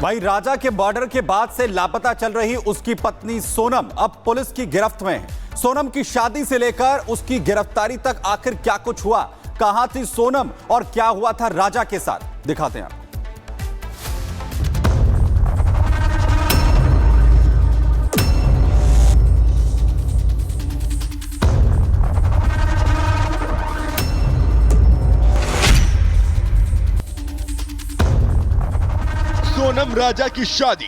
भाई राजा के मर्डर के बाद से लापता चल रही उसकी पत्नी सोनम अब पुलिस की गिरफ्त में है। सोनम की शादी से लेकर उसकी गिरफ्तारी तक आखिर क्या कुछ हुआ, कहां थी सोनम और क्या हुआ था राजा के साथ, दिखाते हैं। सोनम राजा की शादी,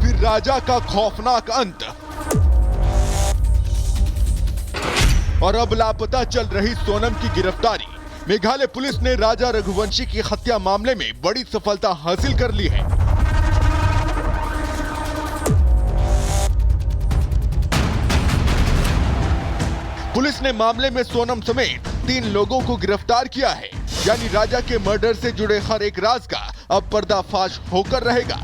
फिर राजा का खौफनाक अंत और अब लापता चल रही सोनम की गिरफ्तारी। मेघालय पुलिस ने राजा रघुवंशी की हत्या मामले में बड़ी सफलता हासिल कर ली है। पुलिस ने मामले में सोनम समेत 3 लोगों को गिरफ्तार किया है। यानी राजा के मर्डर से जुड़े हर एक राज का अब पर्दाफाश होकर रहेगा।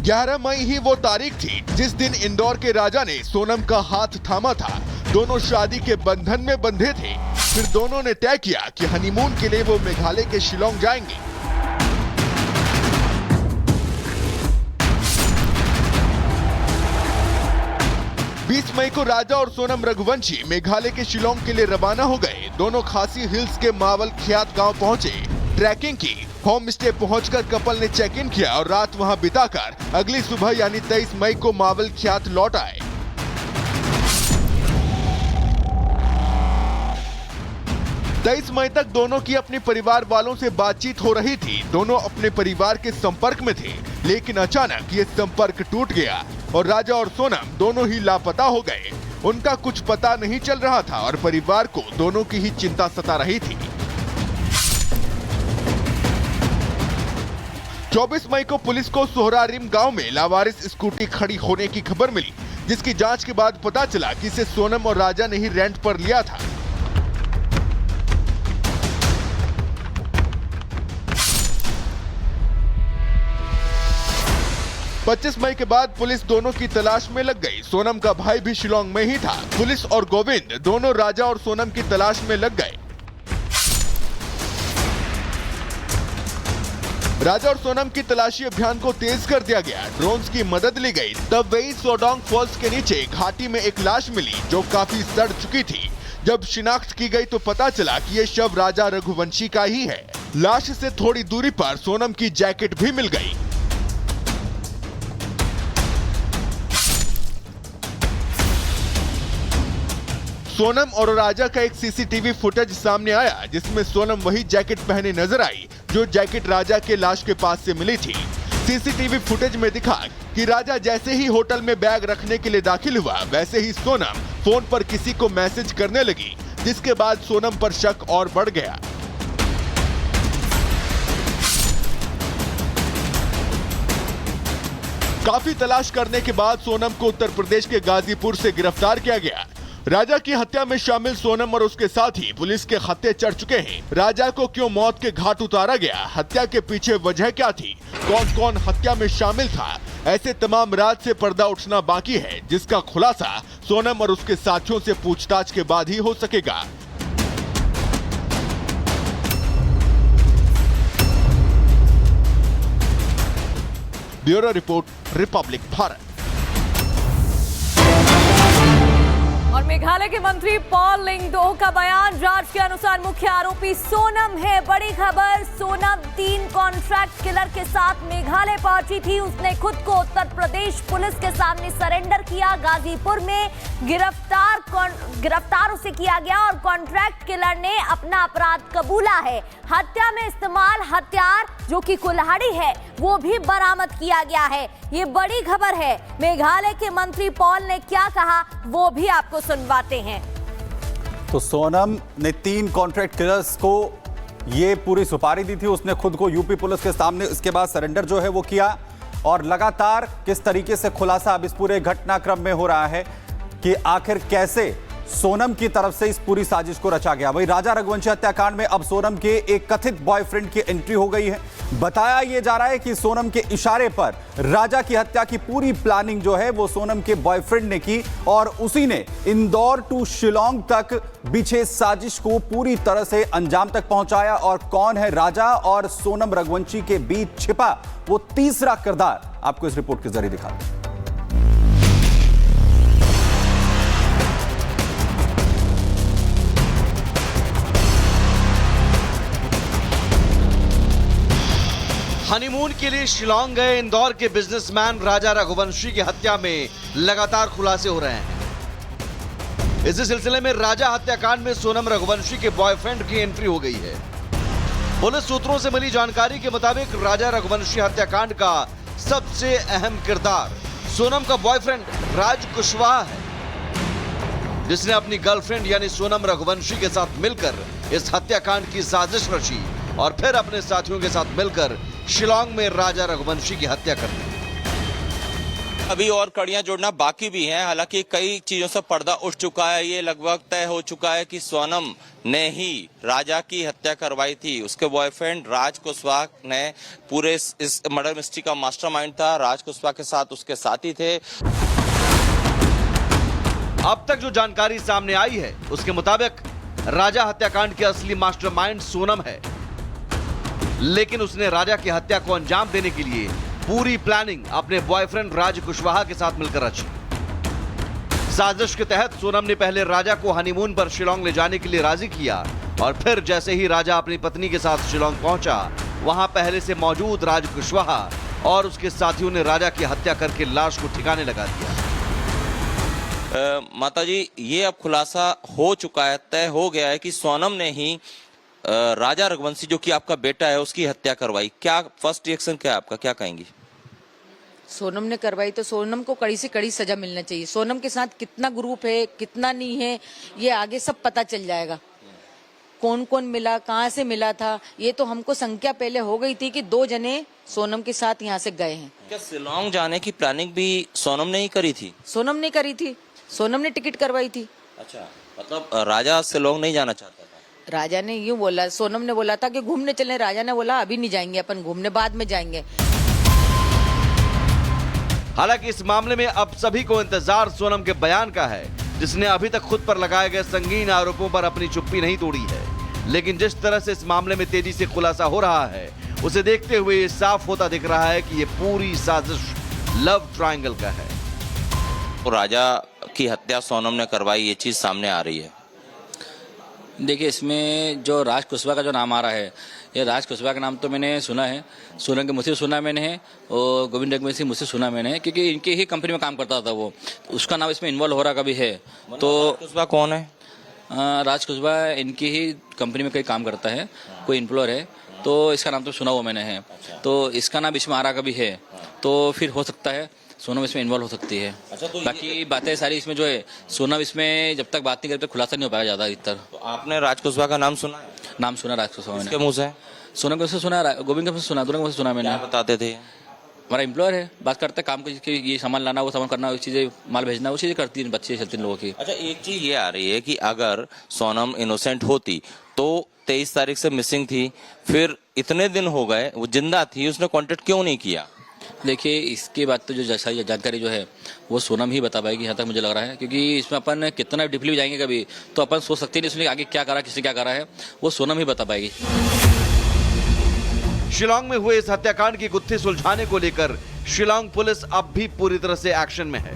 ग्यारह मई ही वो तारीख थी जिस दिन इंदौर के राजा ने सोनम का हाथ थामा था। दोनों शादी के बंधन में बंधे थे। फिर दोनों ने तय किया कि हनीमून के लिए वो मेघालय के शिलोंग जाएंगे। 20 मई को राजा और सोनम रघुवंशी मेघालय के शिलोंग के लिए रवाना हो गए। दोनों खासी हिल्स के मावल ख्यात गांव पहुंचे, ट्रैकिंग की। होम स्टे पहुंचकर कपल ने चेक इन किया और रात वहां बिताकर अगली सुबह यानी 23 मई को मावल ख्यात लौट आए। 23 मई तक दोनों की अपने परिवार वालों से बातचीत हो रही थी। दोनों अपने परिवार के संपर्क में थे, लेकिन अचानक ये संपर्क टूट गया और राजा और सोनम दोनों ही लापता हो गए। उनका कुछ पता नहीं चल रहा था और परिवार को दोनों की ही चिंता सता रही थी। 24 मई को पुलिस को सोहरारिम गांव में लावारिस स्कूटी खड़ी होने की खबर मिली, जिसकी जांच के बाद पता चला कि इसे सोनम और राजा ने ही रेंट पर लिया था। 25 मई के बाद पुलिस दोनों की तलाश में लग गई। सोनम का भाई भी शिलोंग में ही था। पुलिस और गोविंद दोनों राजा और सोनम की तलाश में लग गए। राजा और सोनम की तलाशी अभियान को तेज कर दिया गया। ड्रोन्स की मदद ली गई। तब वही सोडोंग फॉल्स के नीचे घाटी में एक लाश मिली जो काफी सड़ चुकी थी। जब शिनाख्त की गई तो पता चला कि ये शव राजा रघुवंशी का ही है। लाश से थोड़ी दूरी पर सोनम की जैकेट भी मिल गई। सोनम और राजा का एक सीसीटीवी फुटेज सामने आया, जिसमें सोनम वही जैकेट पहने नजर आई जो जैकेट राजा के लाश के पास से मिली थी। सीसीटीवी फुटेज में दिखा कि राजा जैसे ही होटल में बैग रखने के लिए दाखिल हुआ, वैसे ही सोनम फोन पर किसी को मैसेज करने लगी, जिसके बाद सोनम पर शक और बढ़ गया। काफी तलाश करने के बाद सोनम को उत्तर प्रदेश के गाजीपुर से गिरफ्तार किया गया। राजा की हत्या में शामिल सोनम और उसके साथी पुलिस के खत्ते चढ़ चुके हैं। राजा को क्यों मौत के घाट उतारा गया, हत्या के पीछे वजह क्या थी, कौन कौन हत्या में शामिल था, ऐसे तमाम राज से पर्दा उठना बाकी है, जिसका खुलासा सोनम और उसके साथियों से पूछताछ के बाद ही हो सकेगा। Bureau report, Republic Bharat. और मेघालय के मंत्री पॉल लिंगडोह का बयान, राज्य के अनुसार मुख्य आरोपी सोनम है। बड़ी खबर, सोनम 3 कॉन्ट्रैक्ट किलर के साथ मेघालय पहुंची थी। उसने खुद को उत्तर प्रदेश पुलिस के सामने सरेंडर किया। गाजीपुर में गिरफ्तार उसे किया गया और कॉन्ट्रैक्ट किलर ने अपना अपराध कबूला है। हत्या में इस्तेमाल हथियार जो कि कुल्हाड़ी है वो भी बरामद किया गया है। ये बड़ी खबर है। मेघालय के मंत्री पॉल ने क्या कहा वो भी आपको सुनवाते हैं। तो सोनम ने 3 कॉन्ट्रैक्ट किलर्स को ये पूरी सुपारी दी थी। उसने खुद को यूपी पुलिस के सामने इसके बाद सरेंडर जो है वो किया। और लगातार किस तरीके से खुलासा अब इस पूरे घटनाक्रम में हो रहा है कि आखिर कैसे सोनम की तरफ से इस पूरी साजिश को रचा गया। वहीं राजा रघुवंशी हत्याकांड में अब सोनम के एक कथित बॉयफ्रेंड की एंट्री हो गई है। बताया यह जा रहा है कि सोनम के इशारे पर राजा की हत्या की पूरी प्लानिंग जो है वो सोनम के बॉयफ्रेंड ने की और उसी ने इंदौर टू शिलोंग तक बिछे साजिश को पूरी तरह से अंजाम तक पहुंचाया। और कौन है राजा और सोनम रघुवंशी के बीच छिपा वो तीसरा किरदार, आपको इस रिपोर्ट के जरिए दिखाते हैं। हनीमून के लिए शिलोंग गए इंदौर के बिजनेसमैन राजा रघुवंशी की हत्या में लगातार खुलासे हो रहे हैं। इसी सिलसिले में राजा हत्याकांड में सोनम रघुवंशी के बॉयफ्रेंड की एंट्री हो गई है। पुलिस सूत्रों से मिली जानकारी के मुताबिक राजा रघुवंशी हत्याकांड का सबसे अहम किरदार सोनम का बॉयफ्रेंड राज कुशवाहा है, जिसने अपनी गर्लफ्रेंड यानी सोनम रघुवंशी के साथ मिलकर इस हत्याकांड की साजिश रची और फिर अपने साथियों के साथ मिलकर शिलोंग में राजा रघुवंशी की हत्या कर दी। अभी और कड़ियां जोड़ना बाकी भी हैं। हालांकि कई चीजों से पर्दा उठ चुका है। ये लगभग तय हो चुका है कि सोनम ने ही राजा की हत्या करवाई थी। उसके बॉयफ्रेंड राज कुशवाहा ने पूरे इस मर्डर मिस्ट्री का मास्टरमाइंड था। राज कुशवाहा के साथ उसके साथी थे। अब तक जो जानकारी सामने आई है उसके मुताबिक राजा हत्याकांड के असली मास्टरमाइंड सोनम है, लेकिन उसने राजा की हत्या को अंजाम देने के लिए पूरी प्लानिंग अपने बॉयफ्रेंड राज कुशवाहा के साथ मिलकर रची। साजिश के तहत सोनम ने पहले राजा को हनीमून पर शिलोंग ले जाने के लिए राजी किया और फिर जैसे ही राजा अपनी पत्नी के साथ शिलोंग पहुंचा, वहां पहले से मौजूद राज कुशवाहा और उसके साथियों ने राजा की हत्या करके लाश को ठिकाने लगा दिया। माताजी, ये अब खुलासा हो चुका है, तय हो गया है कि सोनम ने ही राजा रघुवंशी जो कि आपका बेटा है उसकी हत्या करवाई। क्या फर्स्ट रिएक्शन क्या है आपका, क्या कहेंगी? सोनम ने करवाई तो सोनम को कड़ी से कड़ी सजा मिलना चाहिए। सोनम के साथ कितना ग्रुप है कितना नहीं है ये आगे सब पता चल जाएगा। कौन कौन मिला, कहाँ से मिला था, ये तो हमको संख्या पहले हो गई थी कि 2 जने सोनम के साथ यहाँ से गए हैं। क्या शिलोंग जाने की प्लानिंग भी सोनम ने ही करी थी? सोनम ने करी थी, सोनम ने टिकट करवाई थी। अच्छा, मतलब राजा शिलोंग नहीं जाना चाहता था? राजा ने यूं बोला, सोनम ने बोला था कि घूमने चले, राजा ने बोला अभी नहीं जाएंगे अपन घूमने, बाद में जाएंगे। हालांकि इस मामले में अब सभी को इंतजार सोनम के बयान का है, जिसने अभी तक खुद पर लगाए गए संगीन आरोपों पर अपनी चुप्पी नहीं तोड़ी है। लेकिन जिस तरह से इस मामले में तेजी से खुलासा हो रहा है, उसे देखते हुए ये साफ होता दिख रहा है कि ये पूरी साजिश लव ट्रायंगल का है। तो राजा की हत्या सोनम ने करवाई, ये चीज सामने आ रही है। देखिए, इसमें जो राज कुशवाहा का जो नाम आ रहा है, ये राज कुशवाहा का नाम तो मैंने सुना है, सोनम के मुझसे सुना मैंने है और गोविंद रघुवंशी मुझसे सुना मैंने है, क्योंकि इनकी ही कंपनी में काम करता था वो, उसका नाम इसमें इन्वॉल्व हो रहा कभी है। तो कुशवाहा कौन है? राज कुशवाहा इनकी ही कंपनी में कहीं काम करता है, कोई एम्प्लॉयर है, तो इसका नाम तो सुना हुआ मैंने है। तो इसका नाम इसमें आ रहा कभी है, तो फिर हो सकता है सोनम इसमें इन्वॉल्व हो सकती है। अच्छा, तो बाकी बातें सारी इसमें जो है, सोनम इसमें जब तक बात नहीं करते खुलासा नहीं हो पाएगा ज्यादा इतर। तो आपने राज कुशवाहा का नाम सुना है? नाम सुना राज कुशवाहा के मुंह से? सोनम के मुंह से सुना, गोविंद के मुंह से सुना, दोनों के मुंह से सुना मैंने। क्या बताते थे? हमारा एम्प्लॉयर है, बात करता है काम की, ये सामान लाना, वो सामान करना, वो चीजें माल भेजना, वो चीजें करती है, बच्चे चलते हैं लोगों की। अच्छा, एक चीज ये आ रही है कि अगर सोनम इनोसेंट होती तो 23 तारीख से मिसिंग थी, फिर इतने दिन हो गए वो जिंदा थी, उसने कांटेक्ट क्यों नहीं किया? देखिए, इसके बाद तो जो जानकारी जो है वो सोनम ही बता पाएगी, यहाँ तक मुझे लग रहा है, क्योंकि इसमें अपन कितना डीपली जाएंगे कभी तो अपन सोच सकते नहीं इसने आगे क्या करा, किसने क्या करा है, वो सोनम ही बता पाएगी। शिलोंग में हुए इस हत्याकांड की गुत्थी सुलझाने को लेकर शिलोंग पुलिस अब भी पूरी तरह से एक्शन में है।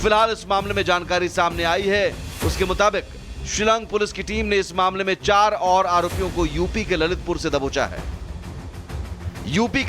फिलहाल इस मामले में जानकारी सामने आई है, उसके मुताबिक शिलोंग पुलिस की टीम ने इस मामले में 4 और आरोपियों को यूपी के ललितपुर से दबोचा है। यूपी